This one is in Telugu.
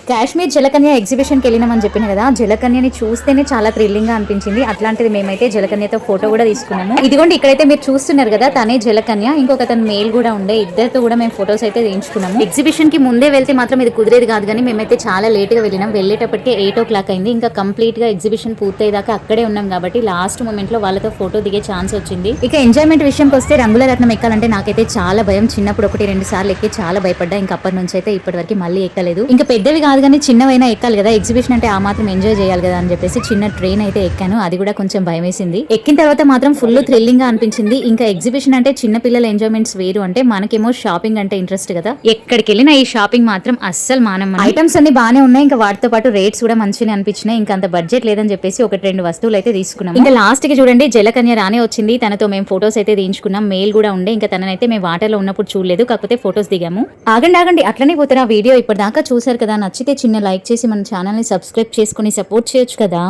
కాశ్మీర్ జలకన్య ఎగ్జిబిషన్ కి వెళ్ళినామని చెప్పిన కదా, జలకన్యని చూస్తేనే చాలా థ్రిల్లింగ్ గా అనిపించింది. అట్లాంటిది మేమైతే జలకన్యతో ఫోటో కూడా తీసుకున్నాము. ఇదిగోండి ఇక్కడైతే మీరు చూస్తున్నారు కదా, తనే జలకన్య. ఇంకొక తన మేల్ కూడా ఉండే, ఇద్దరితో కూడా మేము ఫొటోస్ అయితే తీయించుకున్నాము. ఎగ్జిబిషన్ కి ముందే వెళ్తే మాత్రం ఇది కుదిరేది కాదు, కానీ మేమైతే చాలా లేట్ గా వెళ్ళినాం. వెళ్ళేటప్పటికే 8 o'clock అయింది. ఇంకా కంప్లీట్ గా ఎగ్జిబిషన్ పూర్తయ్యేదాకా అక్కడే ఉన్నాం కాబట్టి లాస్ట్ మూమెంట్ లో వాళ్ళతో ఫోటో దిగే ఛాన్స్ వచ్చింది. ఇక ఎంజాయ్మెంట్ విషయంకి వస్తే రంగుల రత్నం ఎక్కాలంటే నాకైతే చాలా భయం. చిన్నప్పుడు 1-2 సార్లు ఎక్కి చాలా భయపడ్డా. ఇంకా అప్పటి నుంచి అయితే ఇప్పటి వరకు మళ్ళీ ఎక్కలేదు. ఇంకా పెద్దవి కాదు కానీ చిన్నవైనా ఎక్కాలి కదా, ఎగ్జిబిషన్ అంటే ఆ మాత్రం ఎంజాయ్ చేయాలి కదా అని చెప్పేసి చిన్న ట్రైన్ అయితే ఎక్కాను. అది కూడా కొంచెం భయం వేసింది. ఎక్కిన తర్వాత మాత్రం ఫుల్ థ్రిల్లింగ్ గా అనిపించింది. ఇంకా ఎగ్జిబిషన్ అంటే చిన్న పిల్లల ఎంజాయ్మెంట్స్ వేరు, అంటే మనకేమో షాపింగ్ అంటే ఇంట్రెస్ట్ కదా. ఎక్కడికి వెళ్ళినా ఈ షాపింగ్ మాత్రం అస్సలు మానం. ఐటమ్స్ అన్ని బానే ఉన్నాయి, ఇంకా వాటితో పాటు రేట్స్ కూడా మంచిగా అనిపించినాయి. ఇంకా అంత బడ్జెట్ లేదని చెప్పేసి 1-2 వస్తువులు అయితే తీసుకున్నాం. ఇంకా లాస్ట్ కి చూడండి జలకన్య రానే వచ్చింది. తనతో మేము ఫొటోస్ అయితే తీయించుకున్నాం. మెయిల్ కూడా ఉండే. ఇంకా తననైతే మేము వాటర్ లో ఉన్నప్పుడు చూడలేదు, కాకపోతే ఫొటోస్ దిగాము. ఆగండి అట్లనే పోతారా. వీడియో ఇప్పటిదాకా చూసారు కదా, నచ్చితే చిన్న లైక్ చేసి మన ఛానల్ ని సబ్స్క్రైబ్ చేసుకుని సపోర్ట్ చేయొచ్చు కదా.